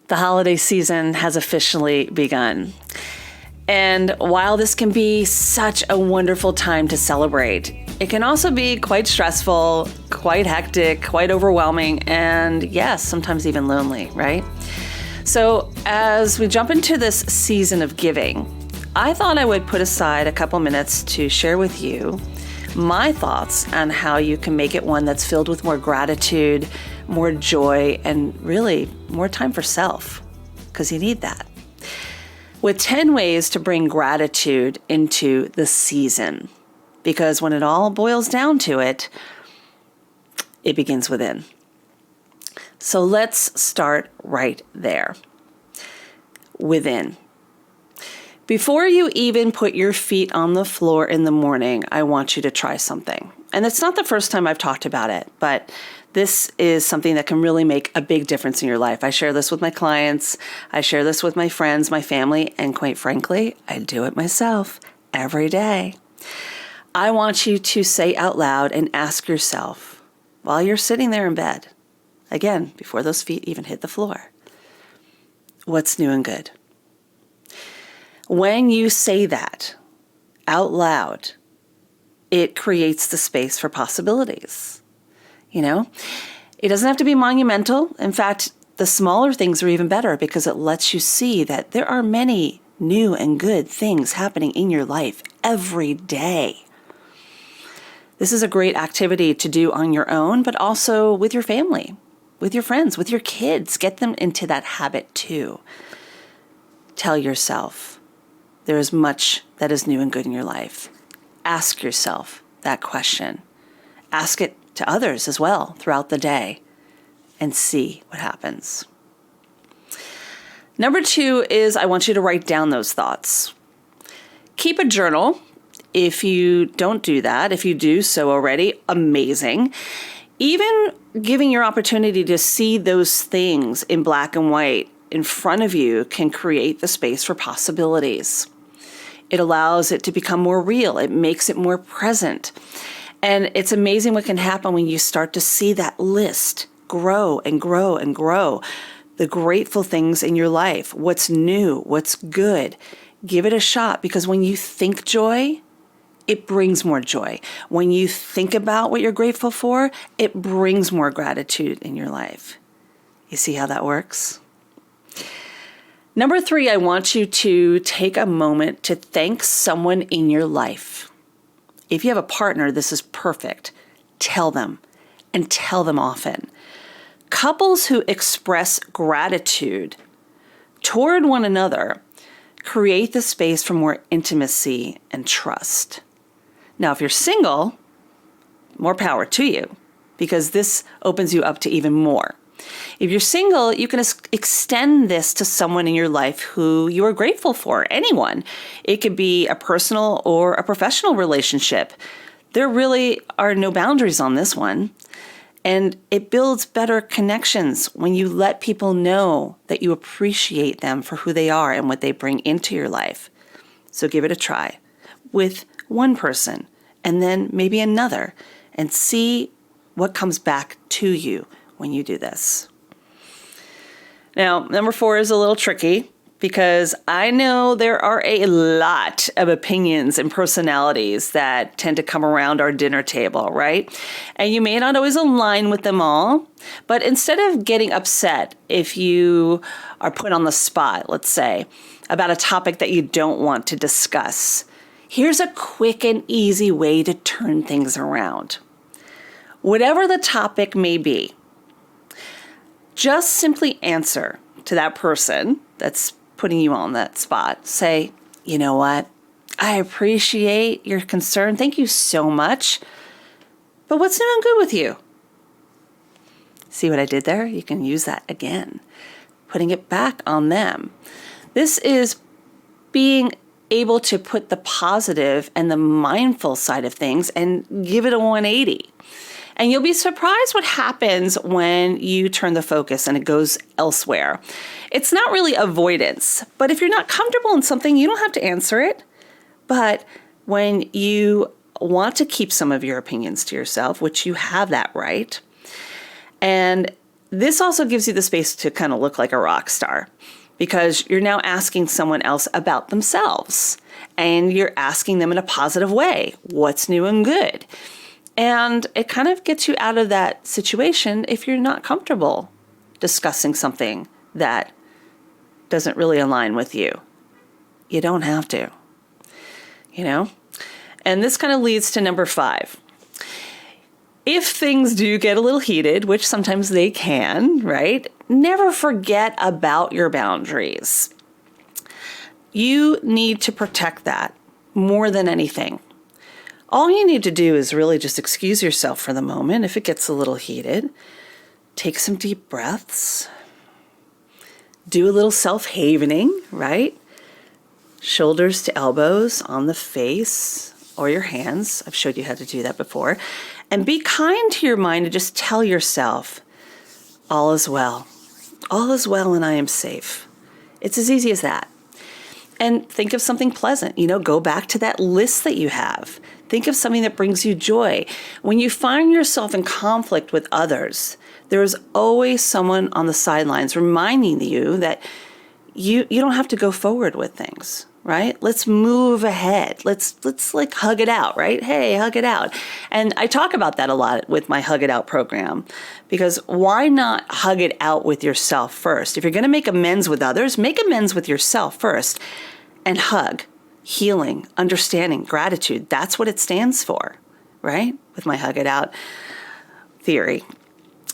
The holiday season has officially begun. And while this can be such a wonderful time to celebrate, it can also be quite stressful, quite hectic, quite overwhelming, and yes, sometimes even lonely, right? So as we jump into this season of giving, I thought I would put aside a couple minutes to share with you my thoughts on how you can make it one that's filled with more gratitude, more joy, and really more time for self, because you need that. With 10 ways to bring gratitude into the season, because when it all boils down to it, it begins within. So let's start right there. Within. Before you even put your feet on the floor in the morning, I want you to try something. And it's not the first time I've talked about it, but this is something that can really make a big difference in your life. I share this with my clients. I share this with my friends, my family, and quite frankly, I do it myself every day. I want you to say out loud and ask yourself while you're sitting there in bed, again, before those feet even hit the floor, what's new and good? When you say that out loud, it creates the space for possibilities. You know, it doesn't have to be monumental. In fact, the smaller things are even better because it lets you see that there are many new and good things happening in your life every day. This is a great activity to do on your own, but also with your family, with your friends, with your kids. Get them into that habit too. Tell yourself there is much that is new and good in your life. Ask yourself that question. Ask it to others as well throughout the day and see what happens. Number 2 is I want you to write down those thoughts. Keep a journal. If you don't do that, if you do so already, amazing. Even giving your opportunity to see those things in black and white in front of you can create the space for possibilities. It allows it to become more real. It makes it more present. And it's amazing what can happen when you start to see that list grow and grow and grow. The grateful things in your life, what's new, what's good. Give it a shot, because when you think joy, it brings more joy. When you think about what you're grateful for, it brings more gratitude in your life. You see how that works? Number 3, I want you to take a moment to thank someone in your life. If you have a partner, this is perfect. Tell them, and tell them often. Couples who express gratitude toward one another create the space for more intimacy and trust. Now, if you're single, more power to you, because this opens you up to even more. If you're single, you can extend this to someone in your life who you are grateful for, anyone. It could be a personal or a professional relationship. There really are no boundaries on this one. And it builds better connections when you let people know that you appreciate them for who they are and what they bring into your life. So give it a try with one person and then maybe another, and see what comes back to you when you do this. Now, number 4 is a little tricky, because I know there are a lot of opinions and personalities that tend to come around our dinner table, right? And you may not always align with them all, but instead of getting upset if you are put on the spot, let's say, about a topic that you don't want to discuss, here's a quick and easy way to turn things around. Whatever the topic may be, just simply answer to that person that's putting you on that spot. Say, you know what? I appreciate your concern. Thank you so much. But what's new and good with you? See what I did there? You can use that again, putting it back on them. This is being able to put the positive and the mindful side of things and give it a 180. And you'll be surprised what happens when you turn the focus and it goes elsewhere. It's not really avoidance, but if you're not comfortable in something, you don't have to answer it. But when you want to keep some of your opinions to yourself, which you have that right, and this also gives you the space to kind of look like a rock star, because you're now asking someone else about themselves, and you're asking them in a positive way. What's new and good? And it kind of gets you out of that situation if you're not comfortable discussing something that doesn't really align with you. You don't have to, And this kind of leads to number 5. If things do get a little heated, which sometimes they can, right? Never forget about your boundaries. You need to protect that more than anything. All you need to do is really just excuse yourself for the moment if it gets a little heated. Take some deep breaths. Do a little self-havening, right? Shoulders to elbows on the face or your hands. I've showed you how to do that before. And be kind to your mind and just tell yourself, all is well. All is well and I am safe. It's as easy as that. And think of something pleasant. Go back to that list that you have. Think of something that brings you joy. When you find yourself in conflict with others, there is always someone on the sidelines reminding you that you don't have to go forward with things, right? Let's move ahead. Let's like hug it out, right? Hey, hug it out. And I talk about that a lot with my Hug It Out program, because why not hug it out with yourself first? If you're going to make amends with others, make amends with yourself first, and hug, healing, understanding, gratitude. That's what it stands for, right? With my Hug It Out theory.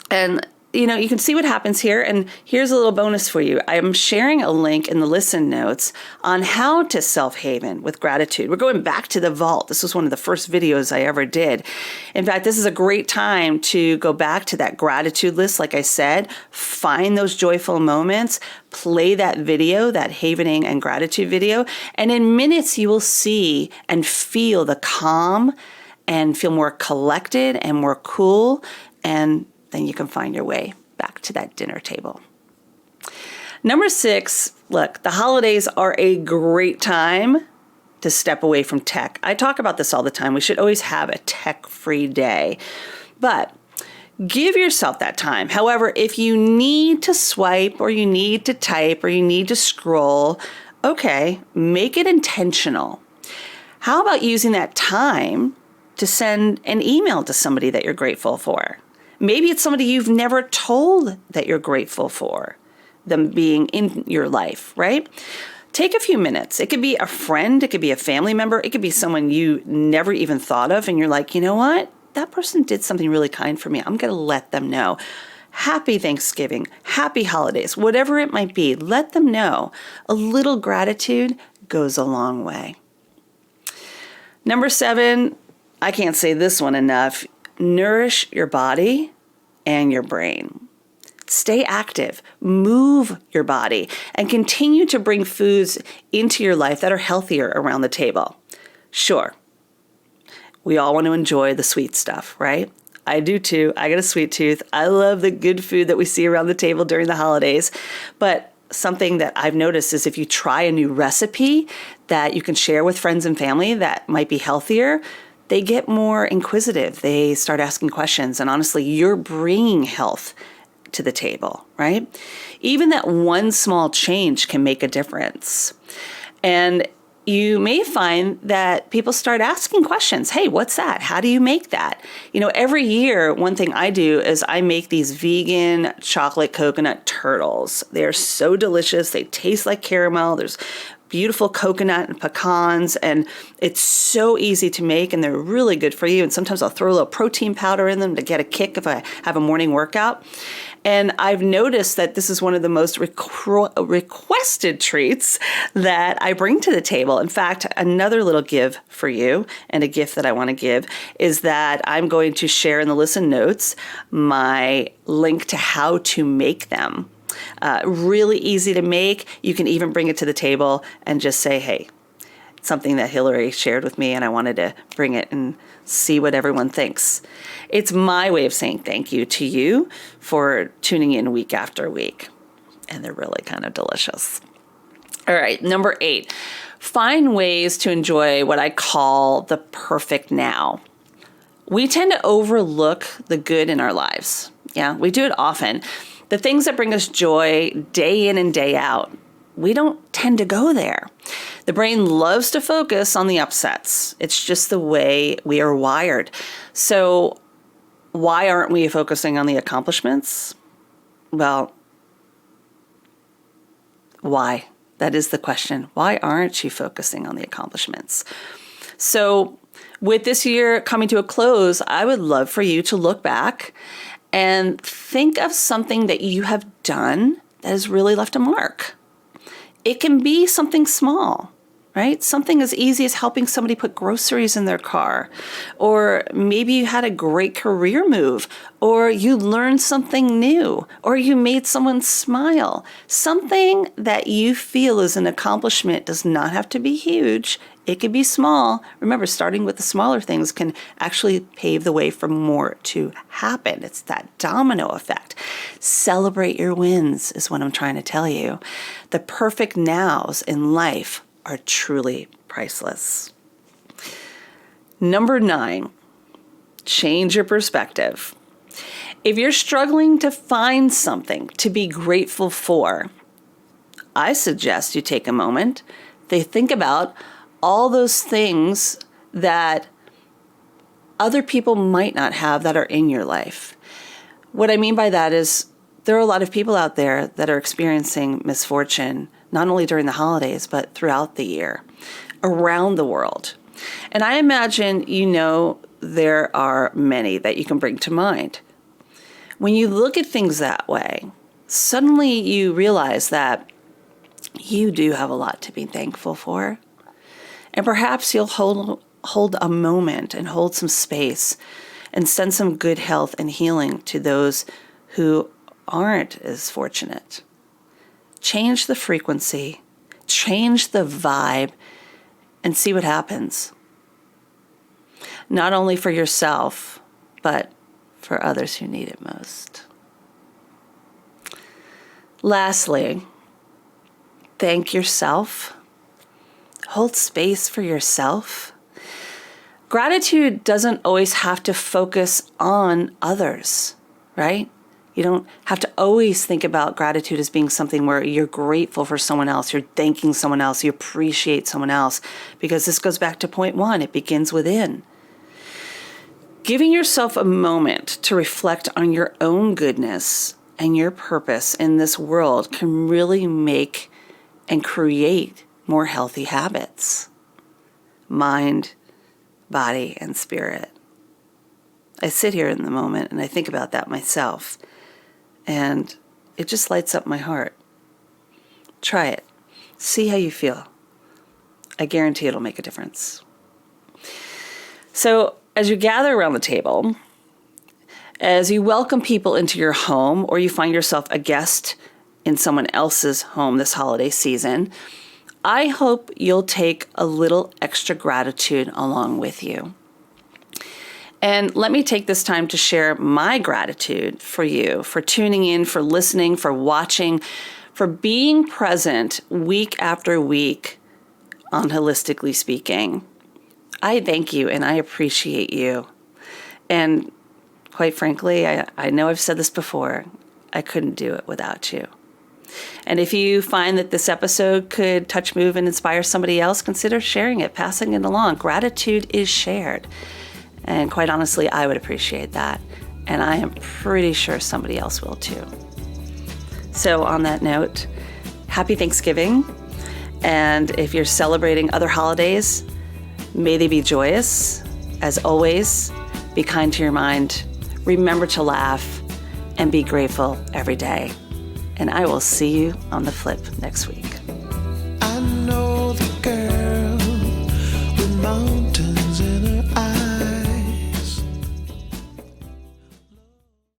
And you can see what happens here. And here's a little bonus for you. I'm sharing a link in the listen notes on how to self-haven with gratitude. We're going back to the vault. This was one of the first videos I ever did. In fact, this is a great time to go back to that gratitude list. Like I said, find those joyful moments, play that video, that havening and gratitude video. And in minutes, you will see and feel the calm and feel more collected and more cool. And then you can find your way back to that dinner table. Number 6, look, the holidays are a great time to step away from tech. I talk about this all the time. We should always have a tech-free day, but give yourself that time. However, if you need to swipe or you need to type or you need to scroll, okay, make it intentional. How about using that time to send an email to somebody that you're grateful for? Maybe it's somebody you've never told that you're grateful for, them being in your life, right? Take a few minutes. It could be a friend. It could be a family member. It could be someone you never even thought of. And you're like, you know what? That person did something really kind for me. I'm going to let them know. Happy Thanksgiving, happy holidays, whatever it might be. Let them know. A little gratitude goes a long way. Number 7, I can't say this one enough. Nourish your body and your brain. Stay active, move your body, and continue to bring foods into your life that are healthier around the table. Sure, we all want to enjoy the sweet stuff, right? I do too. I got a sweet tooth. I love the good food that we see around the table during the holidays. But something that I've noticed is if you try a new recipe that you can share with friends and family that might be healthier, they get more inquisitive. They start asking questions. And honestly, you're bringing health to the table, right? Even that one small change can make a difference. And you may find that people start asking questions. Hey, what's that? How do you make that? Every year, one thing I do is I make these vegan chocolate coconut turtles. They're so delicious. They taste like caramel. There's beautiful coconut and pecans, and it's so easy to make, and they're really good for you. And sometimes I'll throw a little protein powder in them to get a kick if I have a morning workout. And I've noticed that this is one of the most requested treats that I bring to the table. In fact, another little give for you, and a gift that I want to give, is that I'm going to share in the listen notes my link to how to make them. Really easy to make. You can even bring it to the table and just say, hey, something that Hilary shared with me and I wanted to bring it and see what everyone thinks. It's my way of saying thank you to you for tuning in week after week. And they're really kind of delicious. All right, number 8, find ways to enjoy what I call the perfect now. We tend to overlook the good in our lives. Yeah, we do it often. The things that bring us joy day in and day out, we don't tend to go there. The brain loves to focus on the upsets. It's just the way we are wired. So why aren't we focusing on the accomplishments? Well, why? That is the question. Why aren't you focusing on the accomplishments? So with this year coming to a close, I would love for you to look back and think of something that you have done that has really left a mark. It can be something small, right? Something as easy as helping somebody put groceries in their car. Or maybe you had a great career move, or you learned something new, or you made someone smile. Something that you feel is an accomplishment does not have to be huge. It can be small. Remember, starting with the smaller things can actually pave the way for more to happen. It's that domino effect. Celebrate your wins is what I'm trying to tell you. The perfect nows in life are truly priceless. Number 9, change your perspective. If you're struggling to find something to be grateful for, I suggest you take a moment to think about all those things that other people might not have that are in your life. What I mean by that is there are a lot of people out there that are experiencing misfortune, not only during the holidays, but throughout the year, around the world. And I imagine there are many that you can bring to mind. When you look at things that way, suddenly you realize that you do have a lot to be thankful for. And perhaps you'll hold a moment and hold some space and send some good health and healing to those who aren't as fortunate. Change the frequency, change the vibe, and see what happens. Not only for yourself, but for others who need it most. Lastly, thank yourself. Hold space for yourself. Gratitude doesn't always have to focus on others, right? You don't have to always think about gratitude as being something where you're grateful for someone else, you're thanking someone else, you appreciate someone else, because this goes back to point 1, it begins within. Giving yourself a moment to reflect on your own goodness and your purpose in this world can really make and create more healthy habits. Mind, body, and spirit. I sit here in the moment and I think about that myself, and it just lights up my heart. Try it. See how you feel. I guarantee it'll make a difference. So, as you gather around the table, as you welcome people into your home, or you find yourself a guest in someone else's home this holiday season, I hope you'll take a little extra gratitude along with you. And let me take this time to share my gratitude for you, for tuning in, for listening, for watching, for being present week after week on Holistically Speaking. I thank you and I appreciate you. And quite frankly, I know I've said this before, I couldn't do it without you. And if you find that this episode could touch, move, and inspire somebody else, consider sharing it, passing it along. Gratitude is shared. And quite honestly, I would appreciate that. And I am pretty sure somebody else will too. So on that note, happy Thanksgiving. And if you're celebrating other holidays, may they be joyous. As always, be kind to your mind. Remember to laugh and be grateful every day. And I will see you on the flip next week. I know the girl